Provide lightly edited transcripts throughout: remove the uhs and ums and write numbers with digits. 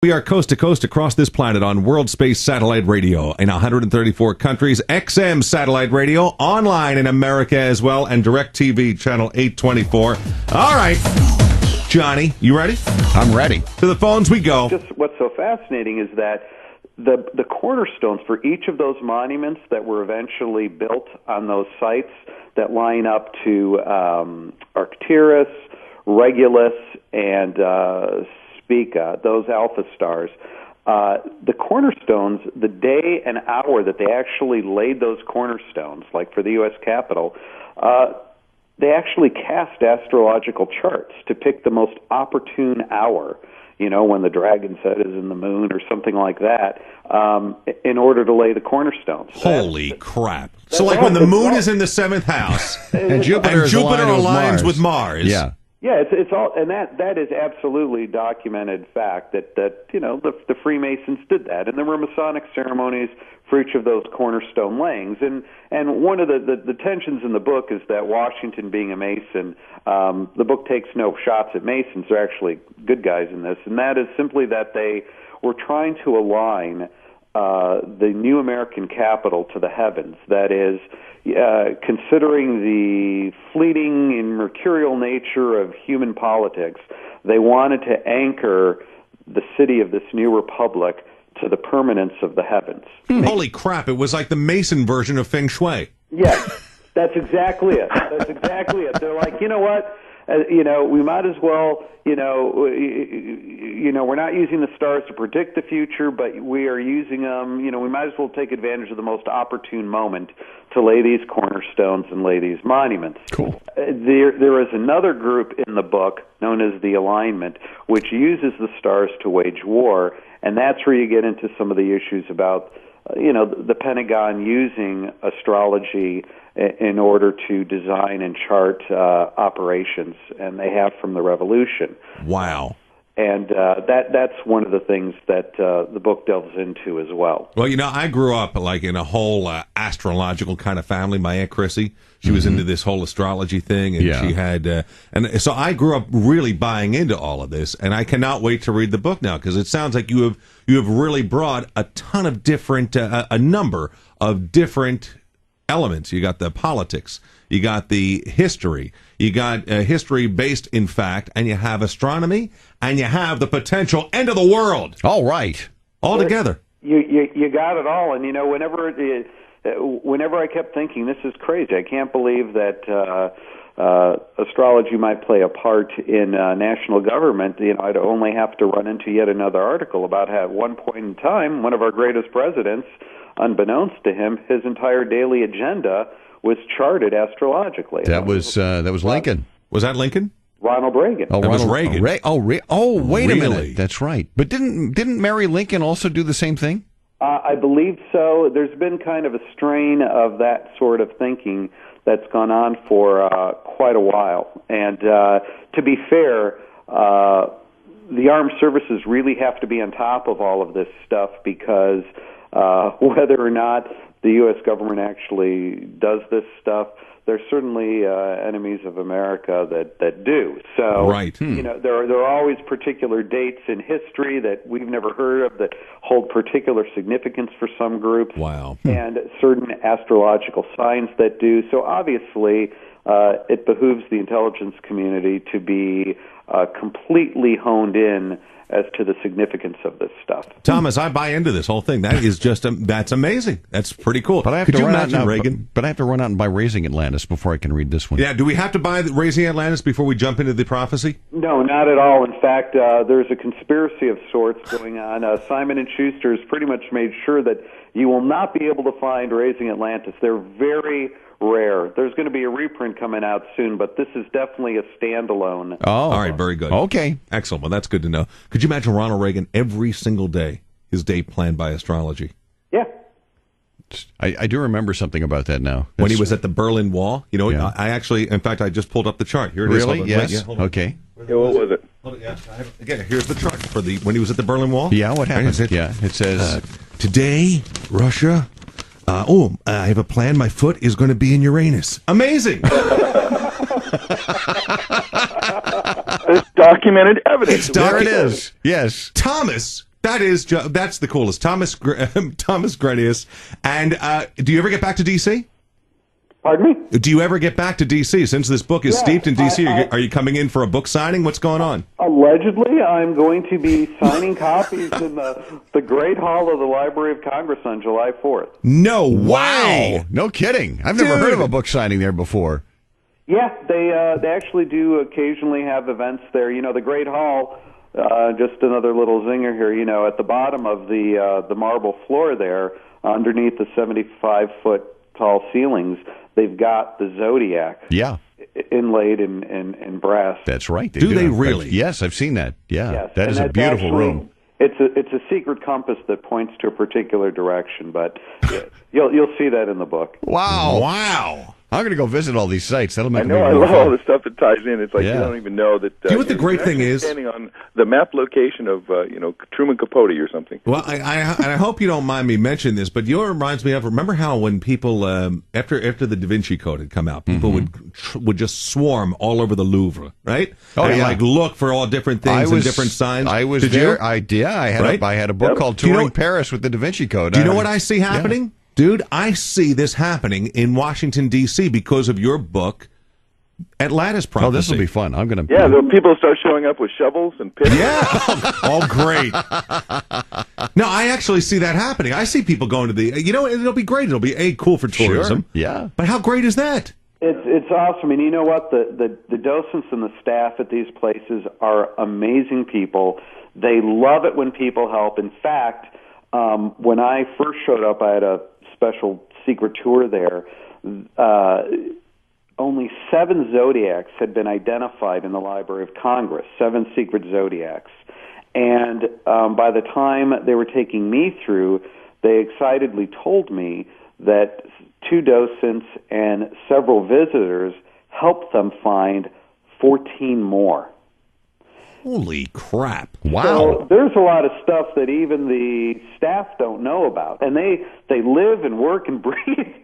We are coast to coast across this planet on World Space Satellite Radio in 134 countries, XM Satellite Radio, online in America as well, and DirecTV Channel 824. All right, Johnny, you ready? I'm ready. To the phones we go. Just what's so fascinating is that the cornerstones for each of those monuments that were eventually built on those sites that line up to Arcturus, Regulus, and Spica, those alpha stars, the cornerstones, the day and hour that they actually laid those cornerstones, like for the U.S. Capitol, they actually cast astrological charts to pick the most opportune hour, when the dragon's head is in the moon or something like that, in order to lay the cornerstones. Holy crap. So like when the moon is in the 7th house and Jupiter aligns with Mars. Yeah. Yeah, it's all, and that is absolutely documented fact that the Freemasons did that, and there were Masonic ceremonies for each of those cornerstone layings, and one of the tensions in the book is that Washington, being a Mason, the book takes no shots at Masons. They're actually good guys in this, and that is simply that they were trying to align the new American capital to the heavens. That is, considering the fleeting and mercurial nature of human politics, they wanted to anchor the city of this new republic to the permanence of the heavens. Holy crap, it was like the Mason version of Feng Shui. Yes, that's exactly it. That's exactly it. They're like, you know what? We might as well, we're not using the stars to predict the future, but we are using them, we might as well take advantage of the most opportune moment to lay these cornerstones and lay these monuments. Cool. There is another group in the book known as the Alignment, which uses the stars to wage war, and that's where you get into some of the issues about, the Pentagon using astrology in order to design and chart operations, and they have from the Revolution. Wow. And that's one of the things that the book delves into as well. Well, I grew up like in a whole astrological kind of family. My Aunt Chrissy, she was into this whole astrology thing, and she had, and so I grew up really buying into all of this, and I cannot wait to read the book now, because it sounds like you have really brought a ton of different, a number of different elements. You got the politics, you got the history, you got history based in fact, and you have astronomy, and you have the potential end of the world. All right. All together. You got it all. And, whenever I kept thinking, this is crazy, I can't believe that astrology might play a part in national government, I'd only have to run into yet another article about how at one point in time, one of our greatest presidents, unbeknownst to him, his entire daily agenda was charted astrologically. That was Lincoln. Was that Lincoln? Ronald Reagan. Oh, that was Reagan. Wait Really? a minute. That's right. But didn't Mary Lincoln also do the same thing? I believe so. There's been kind of a strain of that sort of thinking that's gone on for quite a while. And to be fair, the armed services really have to be on top of all of this stuff, because whether or not the U.S. government actually does this stuff, there's certainly enemies of America that do. So, right. There are always particular dates in history that we've never heard of that hold particular significance for some groups. Wow. And certain astrological signs that do. So obviously, it behooves the intelligence community to be completely honed in as to the significance of this stuff. Thomas, I buy into this whole thing. That is just that's amazing. That's pretty cool. But I have Could to you run imagine out now, Reagan? But I have to run out and buy Raising Atlantis before I can read this one. Yeah, do we have to buy Raising Atlantis before we jump into the prophecy? No, not at all. In fact, there's a conspiracy of sorts going on. Simon & Schuster has pretty much made sure that you will not be able to find Raising Atlantis. They're very rare. There's going to be a reprint coming out soon, but this is definitely a standalone. Oh, all right, very good. Okay. Excellent. Well, that's good to know. Could you imagine Ronald Reagan every single day, his day planned by astrology? Yeah. I do remember something about that now. When he was at the Berlin Wall, Yeah. I actually, in fact, I just pulled up the chart. Here it is. Really? Yes. Wait, yeah, Okay. Yeah, what was it? Again, here's the chart for when he was at the Berlin Wall. Yeah, what happened? Right, It says... today, Russia... I have a plan. My foot is going to be in Uranus. Amazing. It's documented evidence. There it is. Yes. Thomas, That's the coolest. Thomas Greanias. And do you ever get back to D.C.? Pardon me? Do you ever get back to D.C.? Since this book is steeped in D.C., are you coming in for a book signing? What's going on? Allegedly, I'm going to be signing copies in the Great Hall of the Library of Congress on July 4th. No way! Wow. No kidding. I've never heard of a book signing there before. Yeah, they actually do occasionally have events there. You know, the Great Hall, just another little zinger here, you know, at the bottom of the marble floor there, underneath the 75-foot tall ceilings, they've got the Zodiac inlaid in brass. That's right. Do they really? Yes, I've seen that. Yeah, yes. That is a beautiful room. It's a secret compass that points to a particular direction, but you'll see that in the book. Wow. I'm going to go visit all these sites. That'll make I love all the stuff that ties in. It's like you don't even know that. Do you know what the great thing is? Standing on the map location of Truman Capote or something. Well, I hope you don't mind me mentioning this, but you reminds me of, remember how when people after the Da Vinci Code had come out, people would just swarm all over the Louvre, right? Like look for all different things and different signs. I was there. I had a book called Touring Paris with the Da Vinci Code. Do you know what I see happening? Yeah. Dude, I see this happening in Washington, D.C. because of your book, Atlantis Prophecy. Oh, this will be fun. I'm going to... Yeah, people start showing up with shovels and picks. Yeah. Oh, great. No, I actually see that happening. I see people going to it'll be great. It'll be, cool for tourism. Sure. Yeah. But how great is that? It's awesome. And you know what? The docents and the staff at these places are amazing people. They love it when people help. In fact, when I first showed up, I had a special secret tour there. Only 7 zodiacs had been identified in the Library of Congress, 7 secret zodiacs. And by the time they were taking me through, they excitedly told me that 2 docents and several visitors helped them find 14 more. Holy crap. Wow. So there's a lot of stuff that even the staff don't know about. And they live and work and breathe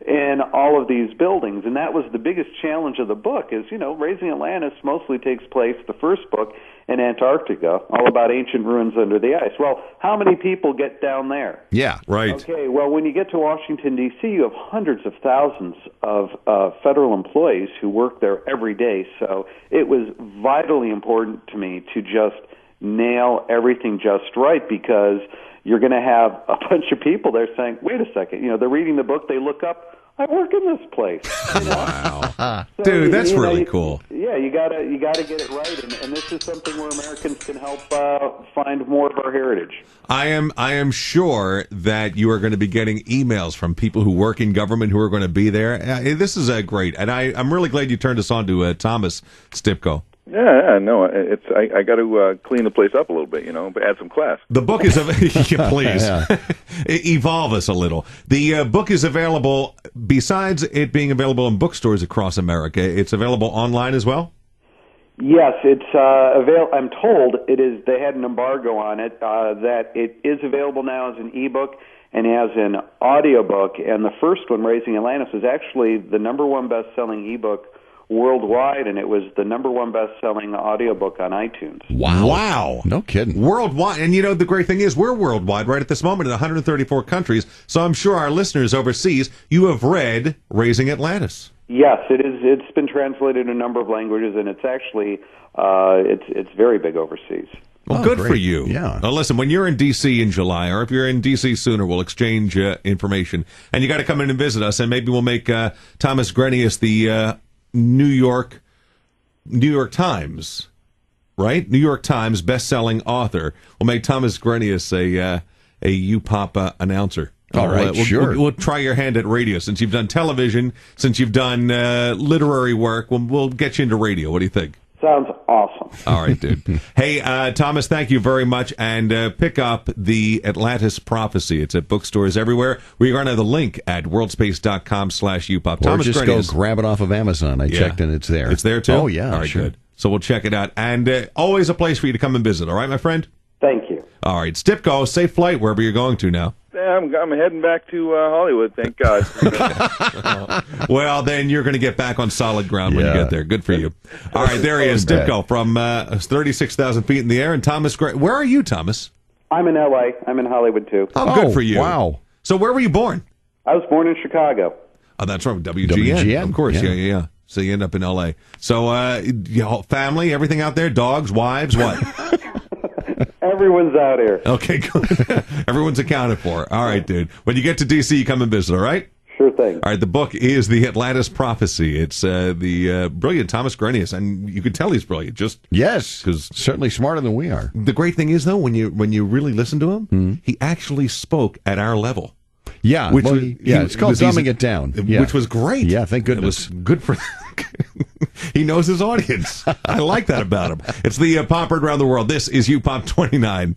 in all of these buildings. And that was the biggest challenge of the book is, Raising Atlantis mostly takes place, the first book, in Antarctica, all about ancient ruins under the ice. Well, how many people get down there? Yeah, right. Okay, well, when you get to Washington, D.C., you have hundreds of thousands of federal employees who work there every day. So it was vitally important to me to just nail everything just right because you're going to have a bunch of people there saying, wait a second, they're reading the book, they look up, I work in this place. Wow. So, dude, that's really cool. Yeah, you gotta get it right, and this is something where Americans can help find more of our heritage. I am sure that you are going to be getting emails from people who work in government who are going to be there. This is great, and I'm really glad you turned us on to Thomas Stipko. Yeah, no, I got to clean the place up a little bit, but add some class. The book is please evolve us a little. The book is available. Besides it being available in bookstores across America, it's available online as well. Yes, it's available. I'm told it is. They had an embargo on it. That it is available now as an ebook and as an audiobook. And the first one, Raising Atlantis, was actually the #1 best-selling ebook worldwide, and it was the #1 best-selling audiobook on iTunes. Wow. No kidding. Worldwide. And the great thing is we're worldwide right at this moment in 134 countries, so I'm sure our listeners overseas, you have read Raising Atlantis. Yes, it is. It's been translated in a number of languages, and it's actually it's very big overseas. Well, good for you. Yeah. Now, listen, when you're in D.C. in July, or if you're in D.C. sooner, we'll exchange information, and you got to come in and visit us, and maybe we'll make Thomas Greanias the New York Times, right? New York Times best-selling author. We'll make Thomas Greanias a UPop announcer. All right, sure. We'll try your hand at radio. Since you've done television, since you've done literary work, we'll get you into radio. What do you think? Sounds awesome. All right, dude. Hey, Thomas, thank you very much. And pick up the Atlantis Prophecy. It's at bookstores everywhere. We're going to have the link at worldspace.com/UPop. Or Thomas just Greanias. go grab it off of Amazon. I checked and it's there. It's there, too? Oh, yeah. All right, sure. good. So we'll check it out. And always a place for you to come and visit. All right, my friend? Thank you. All right. Stipko, safe flight wherever you're going to now. I'm heading back to Hollywood, thank God. Well, then you're going to get back on solid ground when you get there. Good for you. All right, there he is, Stipko from 36,000 feet in the air. And Thomas, where are you, Thomas? I'm in L.A. I'm in Hollywood, too. Oh, good for you. Wow. So where were you born? I was born in Chicago. Oh, that's right. WGN. Of course. Yeah. So you end up in L.A. So family, everything out there? Dogs, wives, what? Everyone's out here. Okay, good. Everyone's accounted for. All right, dude. When you get to D.C., you come and visit, all right? Sure thing. All right, the book is The Atlantis Prophecy. It's the brilliant Thomas Greanias, and you could tell he's brilliant. Yes, because certainly smarter than we are. The great thing is, though, when you really listen to him, he actually spoke at our level. Yeah, it's called dumbing it down, which was great. Yeah, thank goodness. It was good for. He knows his audience. I like that about him. It's the Pop Around the World. This is UPop 29.